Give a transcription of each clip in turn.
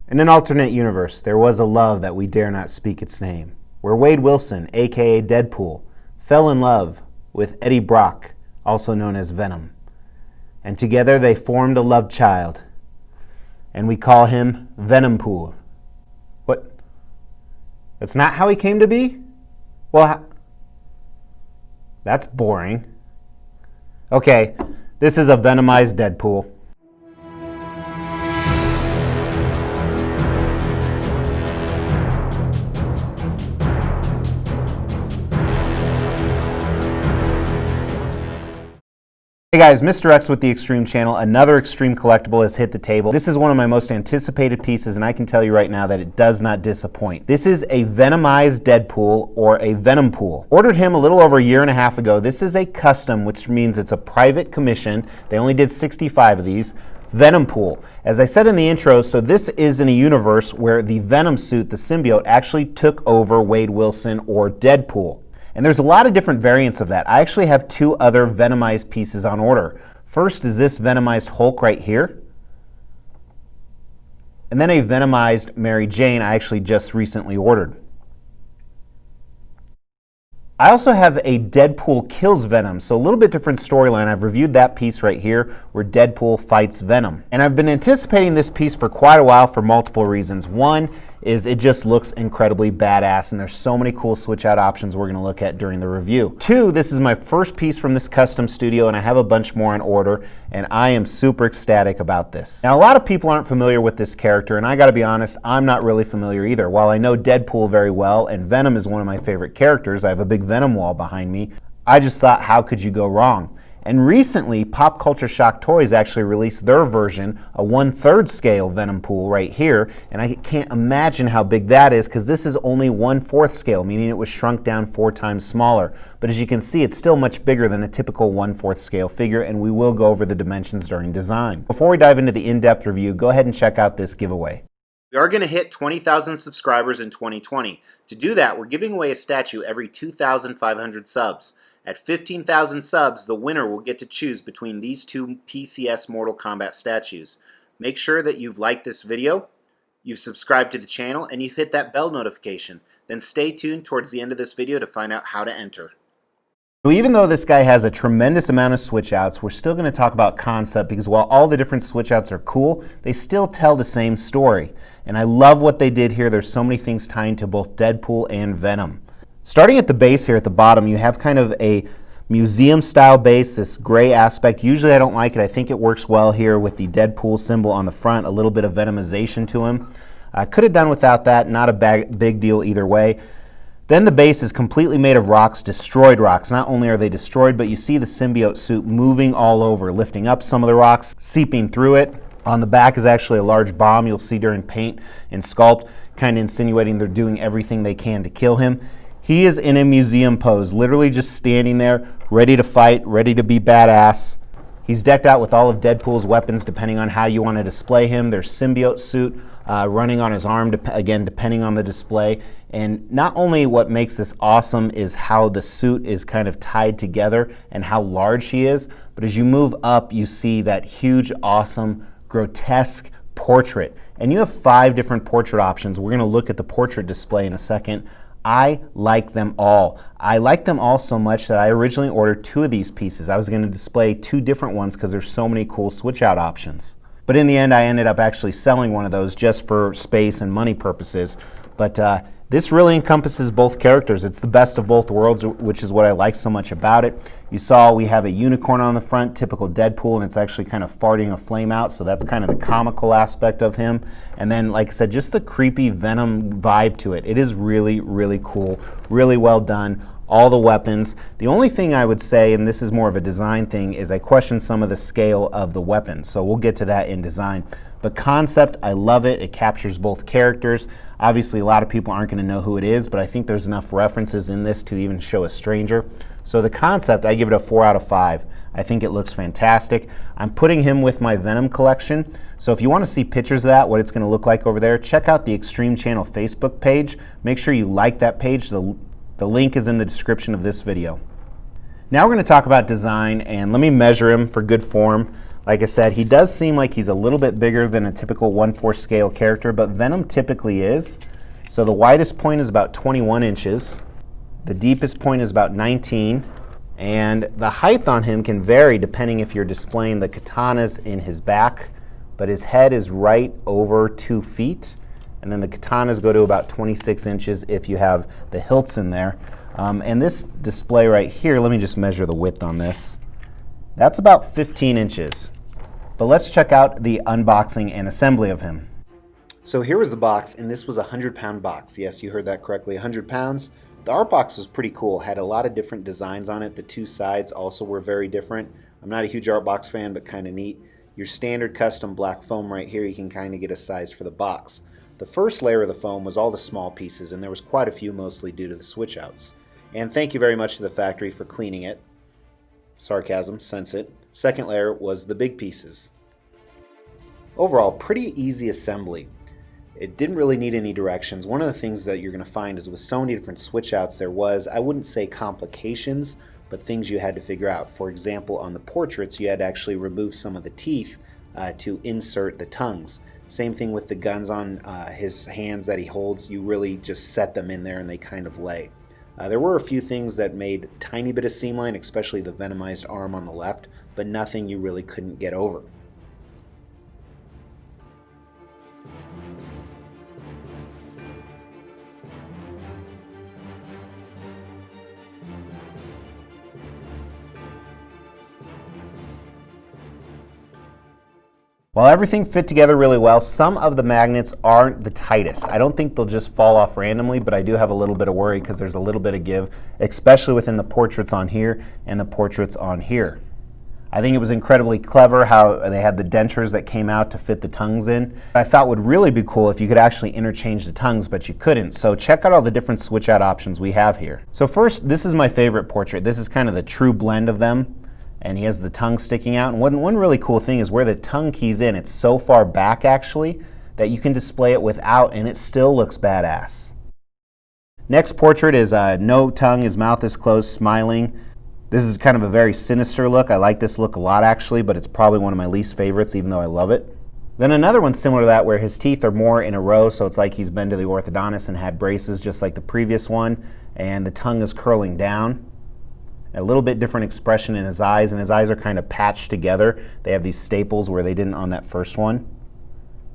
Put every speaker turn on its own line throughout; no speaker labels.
In an alternate universe, there was a love that we dare not speak its name, where Wade Wilson, aka Deadpool, fell in love with Eddie Brock, also known as Venom. And together they formed a love child, and we call him Venompool. What? That's not how he came to be? Well, that's boring. Okay, this is a venomized Deadpool. Hey guys, Mr. X with the Extreme channel. Another Extreme collectible has hit the table. This is one of my most anticipated pieces, and I can tell you right now that it does not disappoint. This is a venomized Deadpool, or a Venompool. Ordered him a little over a year and a half ago. This is a custom, which means it's a private commission. They only did 65 of these. Venompool. As I said in the intro, so this is in a universe where the Venom suit, the symbiote, actually took over Wade Wilson, or Deadpool. And there's a lot of different variants of that. I actually have two other venomized pieces on order. First is this venomized Hulk right here. And then a venomized Mary Jane I actually just recently ordered. I also have a Deadpool kills Venom, so a little bit different storyline. I've reviewed that piece right here where Deadpool fights Venom. And I've been anticipating this piece for quite a while for multiple reasons. One is it just looks incredibly badass, and there's so many cool switch out options we're going to look at during the review. Two, this is my first piece from this custom studio, and I have a bunch more on order, and I am super ecstatic about this. Now, a lot of people aren't familiar with this character, and I got to be honest, I'm not really familiar either. While I know Deadpool very well, and Venom is one of my favorite characters, I have a big Venom wall behind me, I just thought, how could you go wrong? And recently, Pop Culture Shock Toys actually released their version, a 1/3 scale Venompool right here, and I can't imagine how big that is because this is only 1/4 scale, meaning it was shrunk down 4 times smaller. But as you can see, it's still much bigger than a typical 1/4 scale figure, and we will go over the dimensions during design. Before we dive into the in-depth review, go ahead and check out this giveaway. We are going to hit 20,000 subscribers in 2020. To do that, we're giving away a statue every 2,500 subs. At 15,000 subs, the winner will get to choose between these two PCS Mortal Kombat statues. Make sure that you've liked this video, you've subscribed to the channel, and you've hit that bell notification. Then stay tuned towards the end of this video to find out how to enter. So even though this guy has a tremendous amount of switch outs, we're still going to talk about concept because while all the different switch outs are cool, they still tell the same story. And I love what they did here. There's so many things tying to both Deadpool and Venom. Starting at the base here at the bottom, you have kind of a museum style base, this gray aspect. Usually I don't like it. I think it works well here with the Deadpool symbol on the front, a little bit of venomization to him. I could have done without that, not a big deal either way. Then the base is completely made of rocks, destroyed rocks. Not only are they destroyed, but you see the symbiote suit moving all over, lifting up some of the rocks, seeping through it. On the back is actually a large bomb you'll see during paint and sculpt, kind of insinuating they're doing everything they can to kill him. He is in a museum pose, literally just standing there, ready to fight, ready to be badass. He's decked out with all of Deadpool's weapons, depending on how you want to display him. There's symbiote suit running on his arm, again, depending on the display. And not only what makes this awesome is how the suit is kind of tied together and how large he is, but as you move up, you see that huge, awesome, grotesque portrait. And you have 5 different portrait options. We're going to look at the portrait display in a second. I like them all. I like them all so much that I originally ordered 2 of these pieces. I was going to display 2 different ones because there's so many cool switch out options. But in the end, I ended up actually selling one of those just for space and money purposes. But this really encompasses both characters. It's the best of both worlds, which is what I like so much about it. You saw we have a unicorn on the front, typical Deadpool, and it's actually kind of farting a flame out, so that's kind of the comical aspect of him. And then, like I said, just the creepy Venom vibe to it. It is really, really cool, really well done. All the weapons. The only thing I would say, and this is more of a design thing, is I question some of the scale of the weapons. So we'll get to that in design. But concept, I love it. It captures both characters. Obviously, a lot of people aren't going to know who it is, but I think there's enough references in this to even show a stranger. So the concept, I give it a 4 out of 5. I think it looks fantastic. I'm putting him with my Venom collection. So if you want to see pictures of that, what it's going to look like over there, check out the Extreme Channel Facebook page. Make sure you like that page. The link is in the description of this video. Now we're going to talk about design, and let me measure him for good form. Like I said, he does seem like he's a little bit bigger than a typical 1/4 scale character, but Venom typically is. So the widest point is about 21 inches. The deepest point is about 19. And the height on him can vary depending if you're displaying the katanas in his back, but his head is right over 2 feet. And then the katanas go to about 26 inches if you have the hilts in there. And this display right here, let me just measure the width on this. That's about 15 inches. But let's check out the unboxing and assembly of him. So here was the box, and this was a 100-pound box. Yes, you heard that correctly, 100 pounds. The art box was pretty cool, had a lot of different designs on it. The two sides also were very different. I'm not a huge art box fan, but kind of neat. Your standard custom black foam right here, you can kind of get a size for the box. The first layer of the foam was all the small pieces, and there was quite a few, mostly due to the switch outs. And thank you very much to the factory for cleaning it. Sarcasm, sense it. Second layer was the big pieces. Overall, pretty easy assembly. It didn't really need any directions. One of the things that you're going to find is with so many different switch outs there was, I wouldn't say complications, but things you had to figure out. For example, on the portraits, you had to actually remove some of the teeth to insert the tongues. Same thing with the guns on his hands that he holds. You really just set them in there and they kind of lay. There were a few things that made a tiny bit of seamline, especially the venomized arm on the left, but nothing you really couldn't get over. While everything fit together really well, some of the magnets aren't the tightest. I don't think they'll just fall off randomly, but I do have a little bit of worry because there's a little bit of give, especially within the portraits on here and the portraits on here. I think it was incredibly clever how they had the dentures that came out to fit the tongues in. I thought would really be cool if you could actually interchange the tongues, but you couldn't. So check out all the different switch out options we have here. So first, this is my favorite portrait. This is kind of the true blend of them. And he has the tongue sticking out. And one really cool thing is where the tongue keys in, it's so far back actually that you can display it without and it still looks badass. Next portrait is no tongue, his mouth is closed, smiling. This is kind of a very sinister look. I like this look a lot actually, but it's probably one of my least favorites even though I love it. Then another one similar to that where his teeth are more in a row, so it's like he's been to the orthodontist and had braces just like the previous one, and the tongue is curling down. A little bit different expression in his eyes, and his eyes are kind of patched together. They have these staples where they didn't on that first one.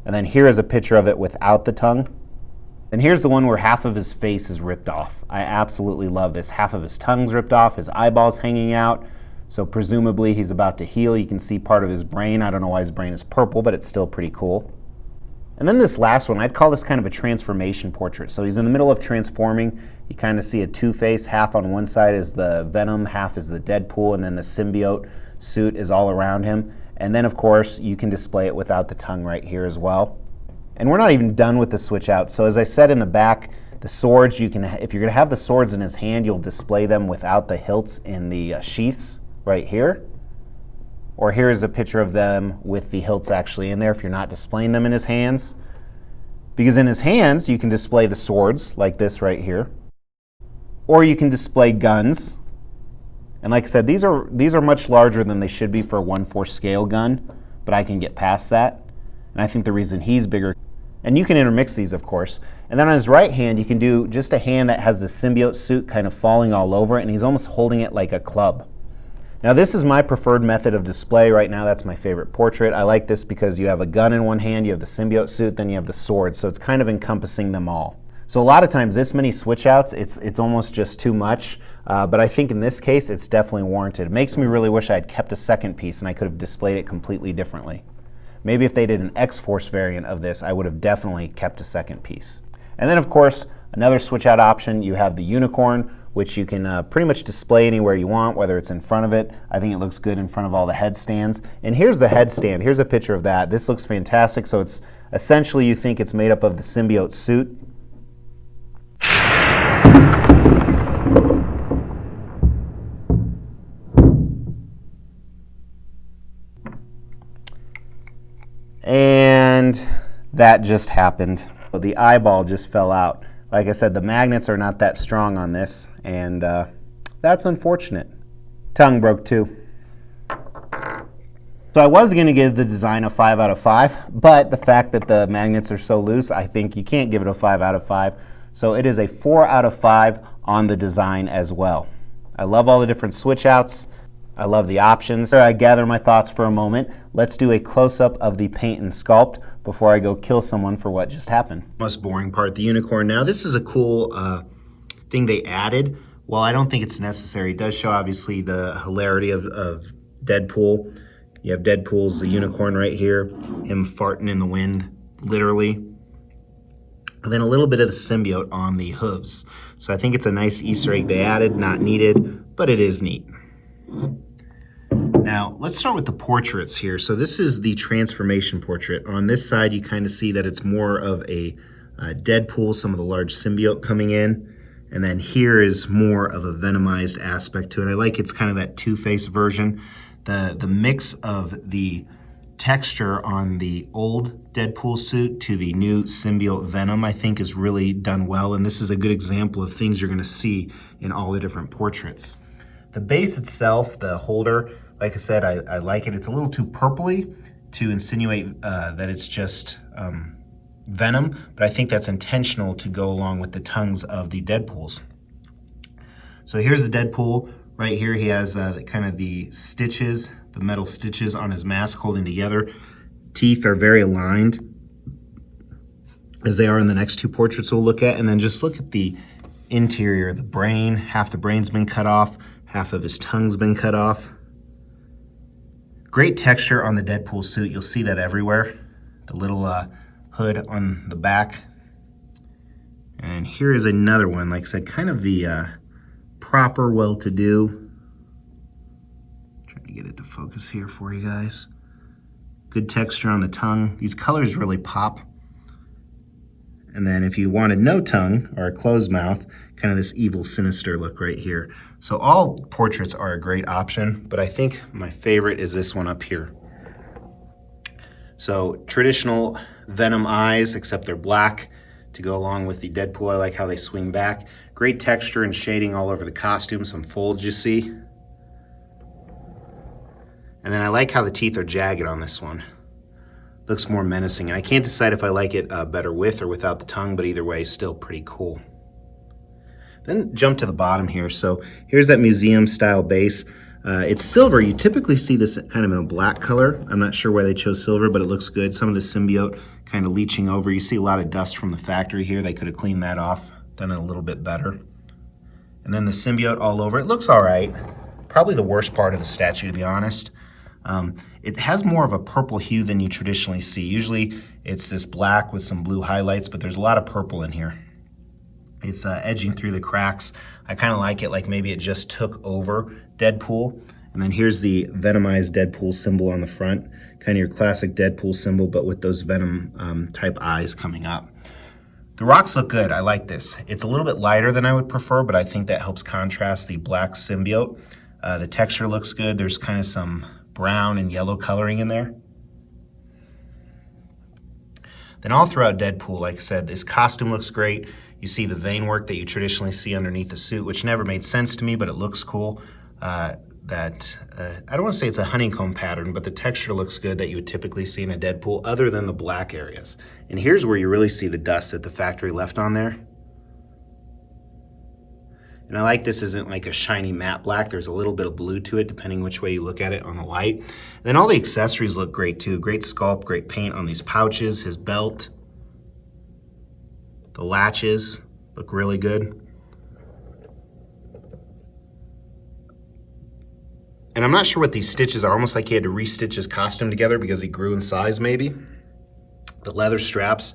And then here is a picture of it without the tongue. And here's the one where half of his face is ripped off. I absolutely love this. Half of his tongue's ripped off, his eyeballs hanging out. So presumably he's about to heal. You can see part of his brain. I don't know why his brain is purple, but it's still pretty cool. And then this last one, I'd call this kind of a transformation portrait. So he's in the middle of transforming. You kind of see a two-face. Half on one side is the Venom, half is the Deadpool, and then the symbiote suit is all around him. And then, of course, you can display it without the tongue right here as well. And we're not even done with the switch out. So as I said in the back, the swords, you can, if you're going to have the swords in his hand, you'll display them without the hilts in the sheaths right here. Or here's a picture of them with the hilts actually in there if you're not displaying them in his hands. Because in his hands, you can display the swords like this right here. Or you can display guns. And like I said, these are much larger than they should be for a 1/4 scale gun, but I can get past that. And I think the reason he's bigger, and you can intermix these of course. And then on his right hand, you can do just a hand that has the symbiote suit kind of falling all over it, and he's almost holding it like a club. Now this is my preferred method of display right now. That's my favorite portrait. I like this because you have a gun in one hand, you have the symbiote suit, then you have the sword, so it's kind of encompassing them all. So a lot of times this many switch outs, it's almost just too much, but I think in this case it's definitely warranted. It makes me really wish I had kept a second piece and I could have displayed it completely differently. Maybe if they did an X-Force variant of this, I would have definitely kept a second piece. And then of course, another switch out option, you have the unicorn, which you can pretty much display anywhere you want, whether it's in front of it. I think it looks good in front of all the headstands. And here's the headstand. Here's a picture of that. This looks fantastic. So it's essentially, you think it's made up of the symbiote suit. And that just happened. The eyeball just fell out. Like I said, the magnets are not that strong on this, and that's unfortunate. Tongue broke too. So I was going to give the design a 5 out of 5, but the fact that the magnets are so loose, I think you can't give it a 5 out of 5. So it is a 4 out of 5 on the design as well. I love all the different switch outs. I love the options. I gather my thoughts for a moment. Let's do a close-up of the paint and sculpt before I go kill someone for what just happened. Most boring part, the unicorn. Now this is a cool thing they added. Well, I don't think it's necessary. It does show obviously the hilarity of Deadpool. You have Deadpool's the unicorn right here, him farting in the wind, literally. And then a little bit of the symbiote on the hooves. So I think it's a nice Easter egg they added, not needed, but it is neat. Now, let's start with the portraits here. So this is the transformation portrait. On this side, you kind of see that it's more of a Deadpool, some of the large symbiote coming in. And then here is more of a venomized aspect to it. I like it's kind of that two-faced version. The mix of the texture on the old Deadpool suit to the new symbiote Venom, I think, is really done well. And this is a good example of things you're going to see in all the different portraits. The base itself, the holder, like I said, I like it. It's a little too purpley to insinuate that it's just Venom, but I think that's intentional to go along with the tongues of the Deadpools. So here's the Deadpool. Right here he has kind of the stitches, the metal stitches on his mask holding together. Teeth are very aligned, as they are in the next two portraits we'll look at. And then just look at the interior, the brain. Half the brain's been cut off, half of his tongue's been cut off. Great texture on the Deadpool suit. You'll see that everywhere. The little hood on the back. And here is another one, like I said, kind of the proper well-to-do. Trying to get it to focus here for you guys. Good texture on the tongue. These colors really pop. And then if you wanted no tongue or a closed mouth, kind of this evil, sinister look right here. So all portraits are a great option, but I think my favorite is this one up here. So traditional Venom eyes, except they're black to go along with the Deadpool. I like how they swing back. Great texture and shading all over the costume, some folds you see. And then I like how the teeth are jagged on this one. Looks more menacing, and I can't decide if I like it better with or without the tongue, but either way, still pretty cool. Then jump to the bottom here. So here's that museum style base. It's silver. You typically see this kind of in a black color. I'm not sure why they chose silver, but it looks good. Some of the symbiote kind of leaching over. You see a lot of dust from the factory here. They could have cleaned that off, done it a little bit better. And then the symbiote all over. It looks all right. Probably the worst part of the statue, to be honest. It has more of a purple hue than you traditionally see. Usually it's this black with some blue highlights, but there's a lot of purple in here. It's edging through the cracks. I kind of like it, like maybe it just took over Deadpool. And then here's the Venomized Deadpool symbol on the front. Kind of your classic Deadpool symbol, but with those Venom type eyes coming up. The rocks look good. I like this. It's a little bit lighter than I would prefer, but I think that helps contrast the black symbiote. The texture looks good. There's kind of some brown and yellow coloring in there. Then all throughout Deadpool, like I said, his costume looks great. You see the vein work that you traditionally see underneath the suit, which never made sense to me, but it looks cool. I don't want to say it's a honeycomb pattern, but the texture looks good that you would typically see in a Deadpool other than the black areas. And here's where you really see the dust that the factory left on there. And I like this isn't like a shiny matte black. There's a little bit of blue to it, depending which way you look at it on the light. And then all the accessories look great too. Great sculpt, great paint on these pouches, his belt. The latches look really good. And I'm not sure what these stitches are, almost like he had to re-stitch his costume together because he grew in size maybe. The leather straps.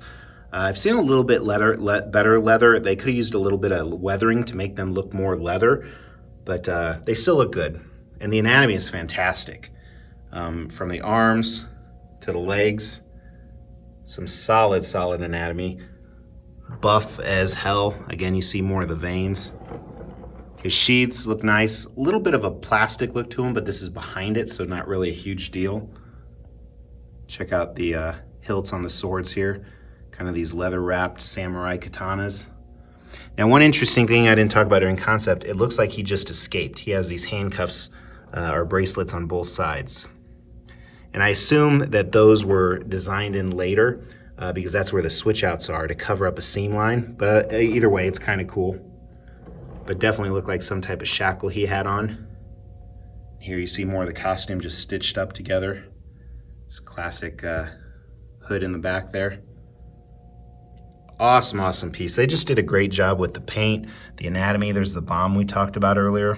I've seen a little bit better leather. They could have used a little bit of weathering to make them look more leather, but they still look good. And the anatomy is fantastic. From the arms to the legs, some solid anatomy. Buff as hell. Again, you see more of the veins. His sheaths look nice. A little bit of a plastic look to them, but this is behind it, so not really a huge deal. Check out the hilts on the swords here. Kind of these leather-wrapped samurai katanas. Now, one interesting thing I didn't talk about during concept, it looks like he just escaped. He has these handcuffs or bracelets on both sides. And I assume that those were designed in later because that's where the switch outs are to cover up a seam line. But either way, it's kind of cool. But definitely looked like some type of shackle he had on. Here you see more of the costume just stitched up together. This classic hood in the back there. Awesome, awesome piece. They just did a great job with the paint, the anatomy. There's the bomb we talked about earlier.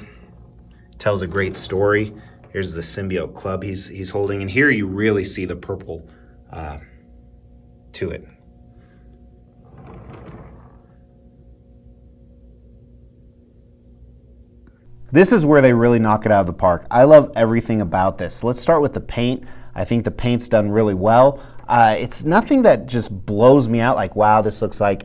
Tells a great story. Here's the symbiote club he's holding, and here you really see the purple to it. This is where they really knock it out of the park. I love everything about this. Let's start with the paint. I think the paint's done really well. It's nothing that just blows me out like, wow, this looks like